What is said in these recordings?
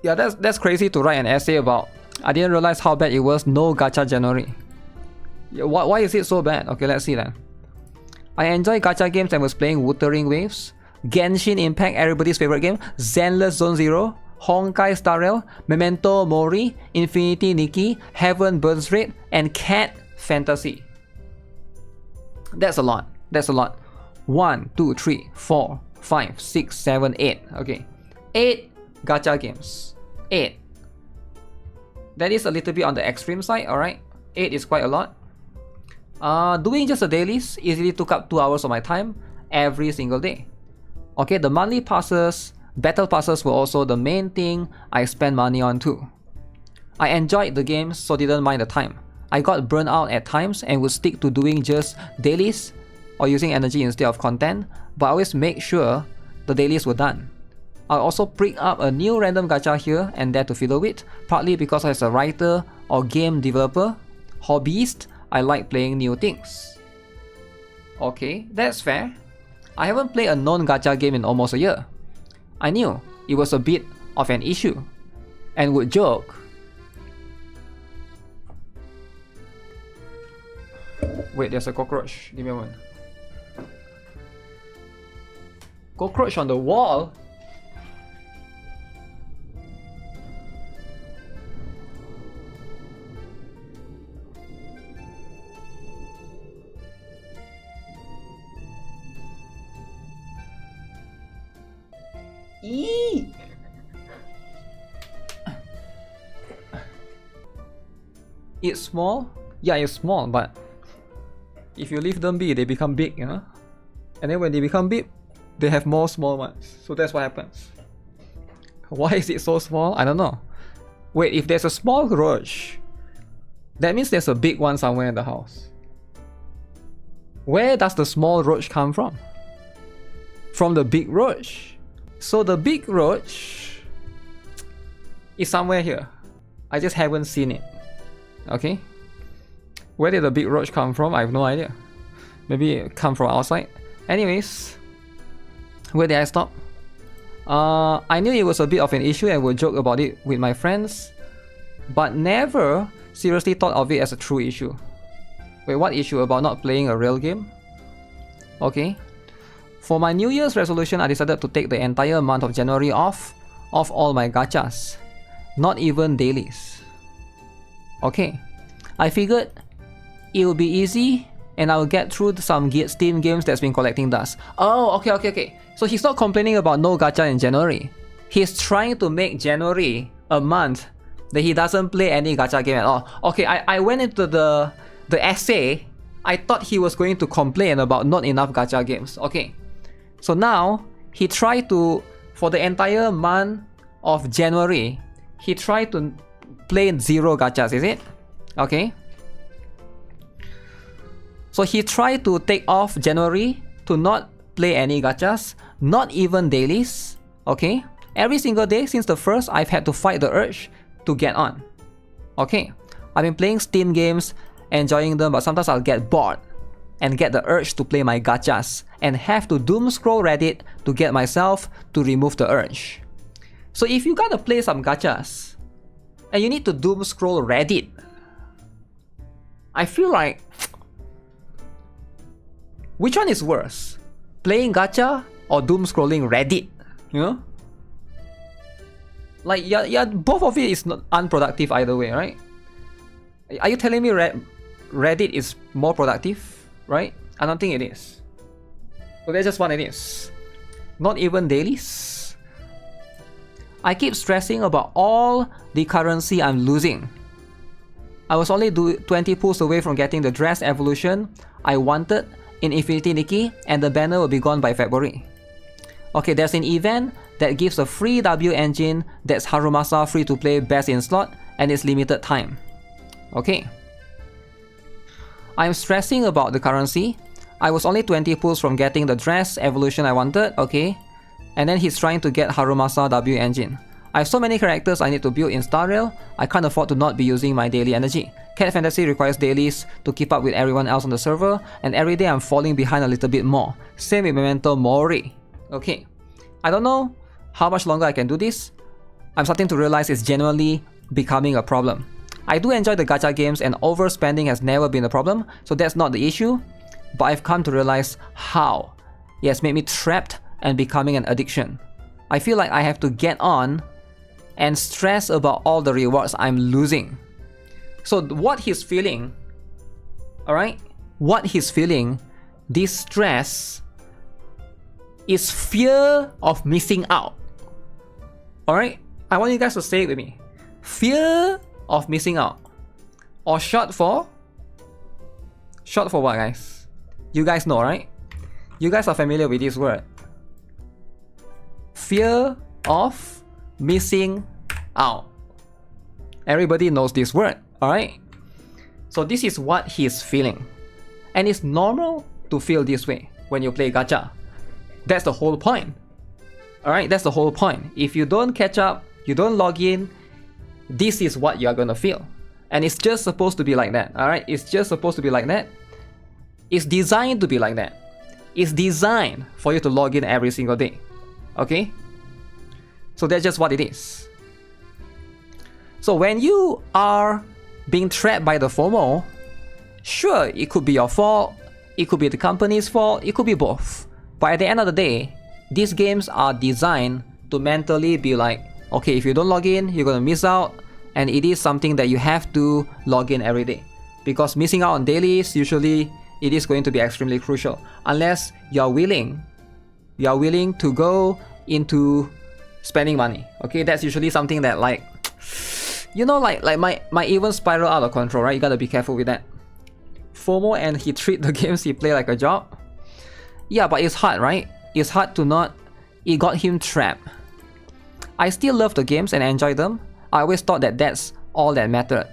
Yeah, that's crazy to write an essay about. I didn't realize how bad it was. No gacha January. Yeah, why is it so bad? Okay, let's see then. I enjoy gacha games and was playing Wuthering Waves, Genshin Impact, everybody's favorite game, Zenless Zone Zero, Honkai Star Rail, Memento Mori, Infinity Nikki, Heaven Burns Red, and Cat Fantasy. That's a lot. That's a lot. 1, 2, 3, 4, 5, 6, 7, 8. Okay. 8 gacha games. 8. That is a little bit on the extreme side, alright? 8 is quite a lot. Doing just the dailies easily took up 2 hours of my time every single day. Okay, the monthly passes, battle passes were also the main thing I spent money on too. I enjoyed the games, so didn't mind the time. I got burnt out at times and would stick to doing just dailies or using energy instead of content, but I always make sure the dailies were done. I'll also pick up a new random gacha here and there to fiddle with, partly because as a writer or game developer, hobbyist, I like playing new things. Okay, that's fair. I haven't played a non-gacha game in almost a year. I knew it was a bit of an issue and would joke. Wait, there's a cockroach. Give me a moment. Cockroach on the wall? Eee! It's small? Yeah, it's small, but if you leave them be, they become big, you know? And then when they become big, they have more small ones. So that's what happens. Why is it so small? I don't know. Wait, if there's a small roach, that means there's a big one somewhere in the house. Where does the small roach come from? From the big roach. So the big roach is somewhere here. I just haven't seen it. Okay? Where did the big roach come from? I have no idea. Maybe it come from outside. Anyways, where did I stop? I knew it was a bit of an issue and would joke about it with my friends, but never seriously thought of it as a true issue. Wait, what issue? About not playing a real game? Okay. For my New Year's resolution, I decided to take the entire month of January off all my gachas. Not even dailies. Okay. I figured it will be easy and I will get through some Steam games that's been collecting dust. Oh, okay. So he's not complaining about no gacha in January. He's trying to make January a month that he doesn't play any gacha game at all. Okay, I went into the essay. I thought he was going to complain about not enough gacha games. Okay. So now, he tried to, for the entire month of January, he tried to play 0 gachas, is it? Okay. So he tried to take off January to not play any gachas, not even dailies. Okay. Every single day since the first, I've had to fight the urge to get on. Okay. I've been playing Steam games, enjoying them, but sometimes I'll get bored and get the urge to play my gachas and have to doom scroll Reddit to get myself to remove the urge. So if you gotta play some gachas and you need to doom scroll Reddit, I feel like, which one is worse? Playing gacha or doom scrolling Reddit? You know? Like, yeah, both of it is not unproductive either way, right? Are you telling me Reddit is more productive? Right? I don't think it is. So that's just what it is. Not even dailies. I keep stressing about all the currency I'm losing. I was only 20 pulls away from getting the dress evolution I wanted in Infinity Nikki, and the banner will be gone by February. Okay, there's an event that gives a free W engine that's Harumasa free to play best in slot, and it's limited time. Okay. I'm stressing about the currency. I was only 20 pulls from getting the dress evolution I wanted, okay? And then he's trying to get Harumasa W engine. I have so many characters I need to build in Star Rail, I can't afford to not be using my daily energy. Cat Fantasy requires dailies to keep up with everyone else on the server, and every day I'm falling behind a little bit more. Same with Memento Mori. Okay. I don't know how much longer I can do this, I'm starting to realize it's genuinely becoming a problem. I do enjoy the gacha games and overspending has never been a problem, so that's not the issue. But I've come to realize how it has made me trapped and becoming an addiction. I feel like I have to get on and stress about all the rewards I'm losing. So what he's feeling, alright? What he's feeling, this stress, is fear of missing out. Alright? I want you guys to say it with me. Fear of missing out. Or short for what, guys? You guys know, right? You guys are familiar with this word. Fear of missing out. Everybody knows this word, alright? So this is what he's feeling. And it's normal to feel this way when you play gacha. That's the whole point. Alright, that's the whole point. If you don't catch up, you don't log in, this is what you're gonna feel. And it's just supposed to be like that, alright? It's just supposed to be like that. It's designed to be like that. It's designed for you to log in every single day. Okay? So that's just what it is. So when you are being trapped by the FOMO, sure, it could be your fault, it could be the company's fault, it could be both. But at the end of the day, these games are designed to mentally be like, okay, if you don't log in, you're gonna miss out, and it is something that you have to log in every day. Because missing out on dailies, usually it is going to be extremely crucial. Unless you're willing to go into spending money. Okay, that's usually something that like, you know, like might even spiral out of control, right? You gotta be careful with that. FOMO and he treat the games he play like a job. Yeah, but it's hard, right? It's hard to not. It got him trapped. I still love the games and enjoy them. I always thought that that's all that mattered.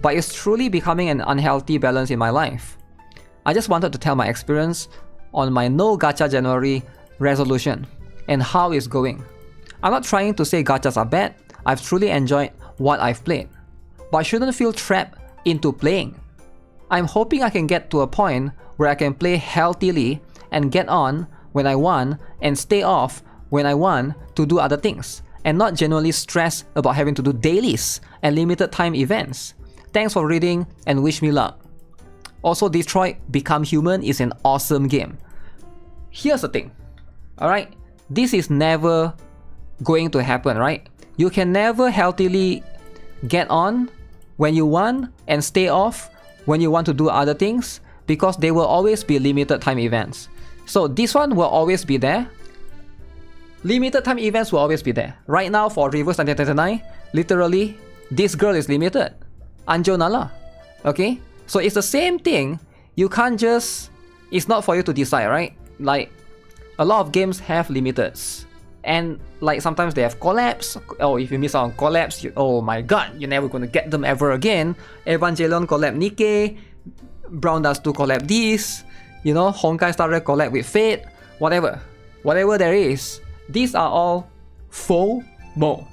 But it's truly becoming an unhealthy balance in my life. I just wanted to tell my experience on my no gacha January resolution and how it's going. I'm not trying to say gachas are bad. I've truly enjoyed what I've played. But I shouldn't feel trapped into playing. I'm hoping I can get to a point where I can play healthily and get on when I want and stay off when I want to do other things, and not genuinely stress about having to do dailies and limited time events. Thanks for reading and wish me luck. Also, Detroit Become Human is an awesome game. Here's the thing, alright? This is never going to happen, right? You can never healthily get on when you want and stay off when you want to do other things, because there will always be limited time events. So this one will always be there. Limited time events will always be there. Right now for Reverse 1939, literally, this girl is limited. Anjo Nala. Okay? So it's the same thing. You can't just... It's not for you to decide, right? Like, a lot of games have limiteds. And like sometimes they have collabs. Oh, if you miss out on collabs, oh my god, you're never gonna get them ever again. Evangelion collab Nikkei. Brown Dust 2 collab this. You know, Honkai Star Rail collab with Fate. Whatever. Whatever there is. These are all FOMO.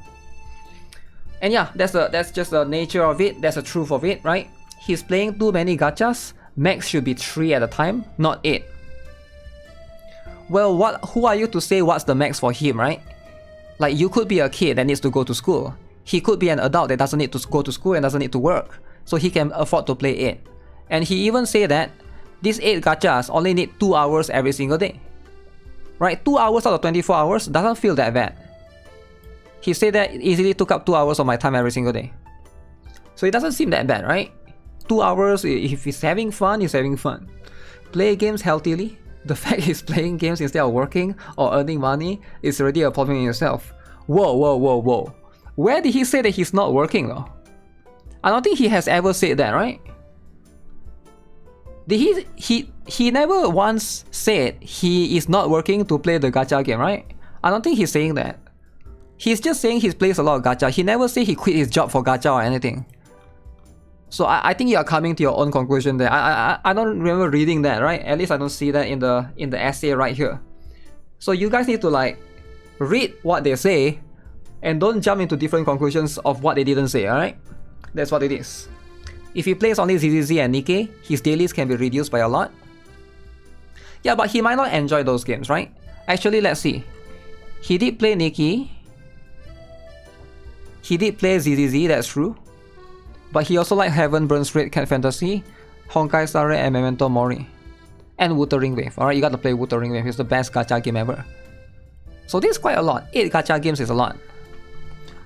And yeah, that's just the nature of it. That's the truth of it, right? He's playing too many gachas. Max should be 3 at a time, not 8. Well, who are you to say what's the max for him, right? Like, you could be a kid that needs to go to school. He could be an adult that doesn't need to go to school and doesn't need to work. So he can afford to play 8. And he even say that these 8 gachas only need 2 hours every single day. Right? 2 hours out of 24 hours doesn't feel that bad. He said that it easily took up 2 hours of my time every single day. So it doesn't seem that bad, right? 2 hours, if he's having fun, he's having fun. Play games healthily. The fact he's playing games instead of working or earning money is already a problem in itself. Whoa. Where did he say that he's not working though? I don't think he has ever said that, right? Did he never once said he is not working to play the gacha game, right? I don't think he's saying that. He's just saying he plays a lot of gacha. He never said he quit his job for gacha or anything. So I think you are coming to your own conclusion there. I don't remember reading that, right? At least I don't see that in the essay right here. So you guys need to like read what they say and don't jump into different conclusions of what they didn't say, alright? That's what it is. If he plays only ZZZ and Nikkei, his dailies can be reduced by a lot. Yeah, but he might not enjoy those games, right? Actually, let's see. He did play Nikkei. He did play ZZZ, that's true. But he also liked Heaven Burns Red, Cat Fantasy, Honkai Star Rail, and Memento Mori. And Wuthering Wave. Alright, you gotta play Wuthering Wave. It's the best gacha game ever. So this is quite a lot. 8 gacha games is a lot.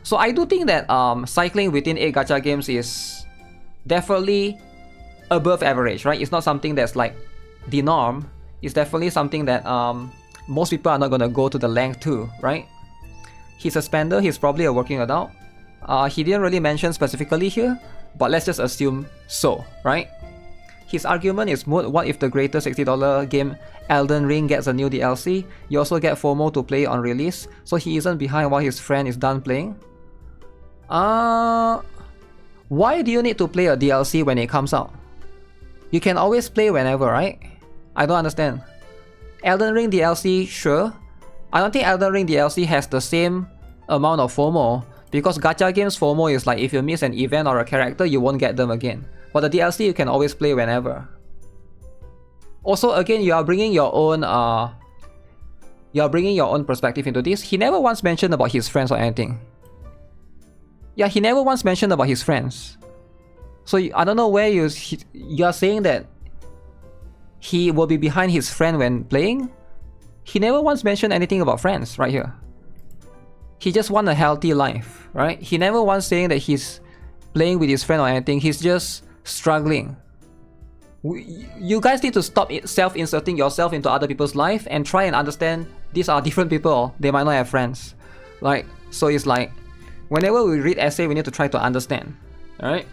So I do think that cycling within 8 gacha games is definitely above average, right? It's not something that's like the norm. It's definitely something that most people are not gonna go to the length to, right? He's a spender. He's probably a working adult. He didn't really mention specifically here, but let's just assume so, right? His argument is moot. What if the greater $60 game Elden Ring gets a new DLC? You also get FOMO to play on release, so he isn't behind while his friend is done playing. Why do you need to play a DLC when it comes out? You can always play whenever, right? I don't understand. Elden Ring DLC, sure. I don't think Elden Ring DLC has the same amount of FOMO, because gacha games FOMO is like if you miss an event or a character, you won't get them again. But the DLC you can always play whenever. Also, again, you are bringing your own perspective into this. He never once mentioned about his friends or anything. Yeah, he never once mentioned about his friends. So I don't know where you are saying that he will be behind his friend when playing. He never once mentioned anything about friends right here. He just wants a healthy life, right? He never once saying that he's playing with his friend or anything. He's just struggling. You guys need to stop self-inserting yourself into other people's life and try and understand these are different people. They might not have friends. Like, so it's like, whenever we read essay, we need to try to understand. Alright?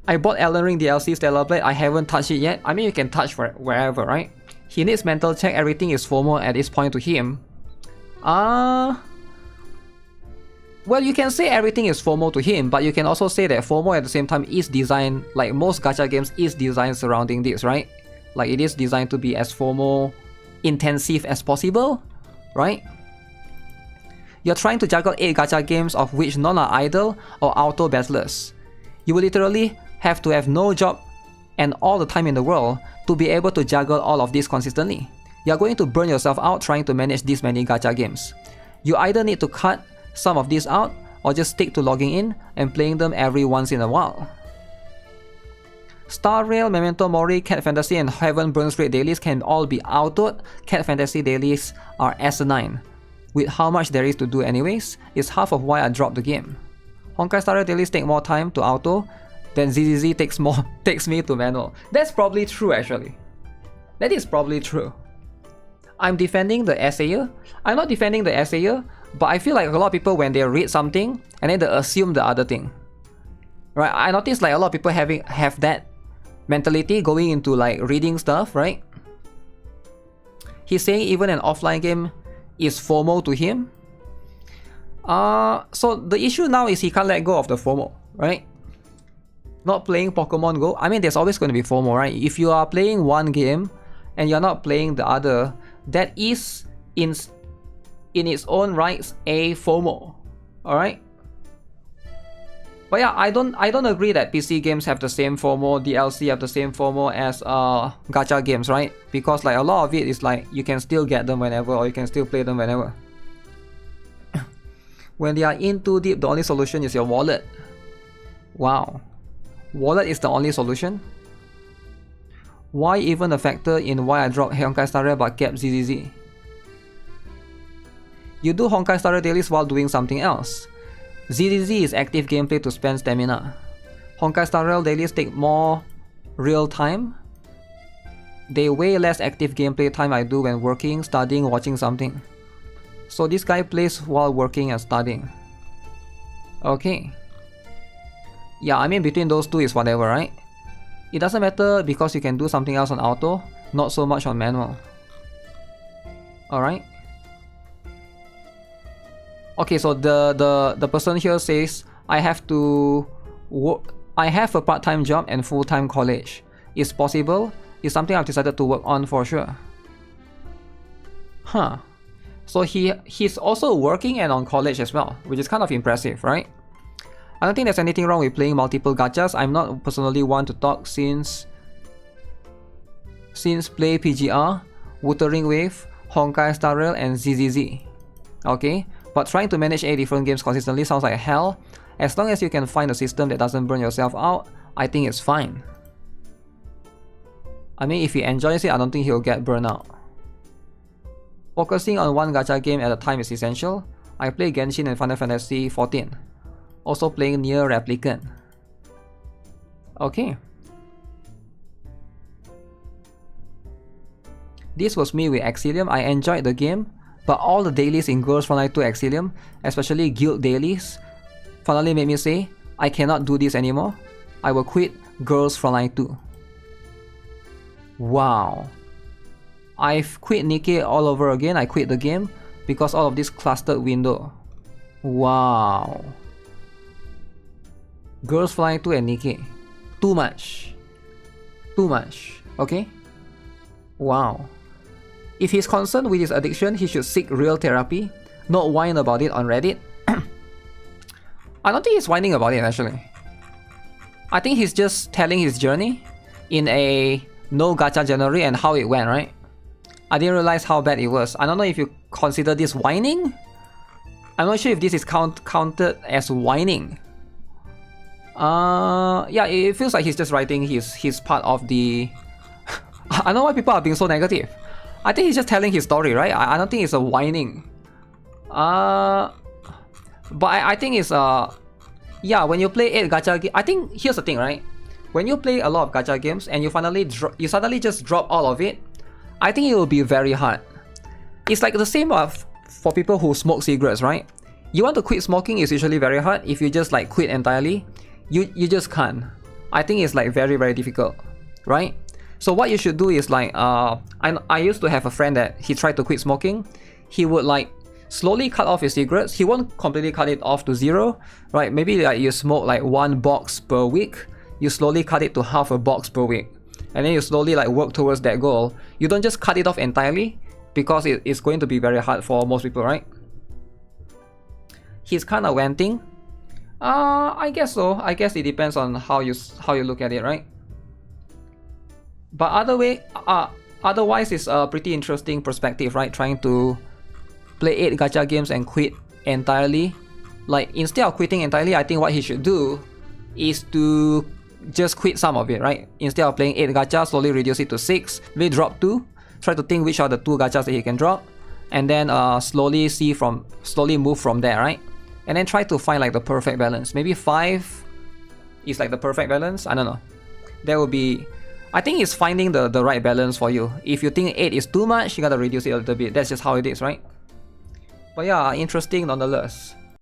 I bought Elden Ring DLC Stellar Blade. I haven't touched it yet. I mean, you can touch wherever, right? He needs mental check. Everything is FOMO at this point to him. Well, you can say everything is FOMO to him, but you can also say that FOMO at the same time is designed, like most gacha games is designed surrounding this, right? Like it is designed to be as FOMO intensive as possible, right? You're trying to juggle 8 gacha games of which none are idle or auto battlers. You will literally have to have no job and all the time in the world to be able to juggle all of this consistently. You're going to burn yourself out trying to manage this many gacha games. You either need to cut some of these out or just stick to logging in and playing them every once in a while. Star Rail, Memento Mori, Cat Fantasy, and Heaven Burns Red dailies can all be autoed. Cat Fantasy dailies are asinine. With how much there is to do anyways, it's half of why I dropped the game. Honkai Star Rail dailies take more time to auto than ZZZ takes me to manual. That's probably true actually. That is probably true. I'm defending the essayer. I'm not defending the essayer, but I feel like a lot of people when they read something and then they assume the other thing. Right? I noticed like a lot of people have that mentality going into like reading stuff, right? He's saying even an offline game is FOMO to him. So the issue now is he can't let go of the FOMO, right? Not playing Pokemon Go. I mean, there's always going to be FOMO, right? If you are playing one game and you're not playing the other, that is in its own rights a FOMO. Alright? But yeah, I don't agree that PC games have the same FOMO, DLC have the same FOMO as gacha games, right? Because like a lot of it is like you can still get them whenever or you can still play them whenever. When they are in too deep, the only solution is your wallet. Wow. Wallet is the only solution? Why even a factor in why I dropped Honkai Star Rail but kept ZZZ? You do Honkai Star Rail dailies while doing something else. ZZZ is active gameplay to spend stamina. Honkai Star Rail dailies take more real time. They way less active gameplay time I do when working, studying, watching something. So this guy plays while working and studying. Okay. Yeah, I mean between those two is whatever, right? It doesn't matter because you can do something else on auto, not so much on manual. Alright. Okay, so the person here says I have to work. I have a part-time job and full-time college. It's possible. It's something I've decided to work on for sure. Huh. So he's also working and on college as well, which is kind of impressive, right? I don't think there's anything wrong with playing multiple gachas. I'm not personally one to talk since play PGR, Wuthering Wave, Honkai Star Rail, and ZZZ. Okay, But trying to manage 8 different games consistently sounds like hell. As long as you can find a system that doesn't burn yourself out, I think it's fine. I mean, if he enjoys it, I don't think he'll get burned out. Focusing on one gacha game at a time is essential. I play Genshin and Final Fantasy XIV. Also playing Nier Replicant. Okay. This was me with Exilium. I enjoyed the game, but all the dailies in Girls Frontline 2 Exilium, especially guild dailies, finally made me say, I cannot do this anymore. I will quit Girls Frontline 2. Wow. I've quit Nikkei all over again. I quit the game because all of this clustered window. Wow. Girls Frontline 2 and Nikkei. Too much. Too much. Okay? Wow. If he's concerned with his addiction, he should seek real therapy, not whine about it on Reddit. I don't think he's whining about it actually. I think he's just telling his journey in a no gacha January and how it went, right? I didn't realize how bad it was. I don't know if you consider this whining. I'm not sure if this is counted as whining. Yeah, it feels like he's just writing his part of the... I don't know why people are being so negative. I think he's just telling his story, right? I don't think it's a whining. But I think it's yeah, when you play 8 gacha games, I think here's the thing, right? When you play a lot of gacha games and you suddenly just drop all of it, I think it will be very hard. It's like the same for people who smoke cigarettes, right? You want to quit smoking is usually very hard. If you just like quit entirely, you just can't. I think it's like very, very difficult, right? So what you should do is like, I used to have a friend that he tried to quit smoking. He would like slowly cut off his cigarettes. He won't completely cut it off to 0, right? Maybe like you smoke like 1 box per week. You slowly cut it to half a box per week. And then you slowly like work towards that goal. You don't just cut it off entirely because it's going to be very hard for most people, right? He's kind of venting. I guess so. I guess it depends on how you look at it, right? But otherwise, it's a pretty interesting perspective, right? Trying to play 8 gacha games and quit entirely. Like, instead of quitting entirely, I think what he should do is to just quit some of it, right? Instead of playing 8 gacha, slowly reduce it to 6, maybe drop 2, try to think which are the 2 gachas that he can drop, and then slowly move from there, right? And then try to find like the perfect balance. Maybe 5 is like the perfect balance. I don't know. That would be... I think it's finding the right balance for you. If you think 8 is too much, you gotta reduce it a little bit. That's just how it is, right? But yeah, interesting nonetheless.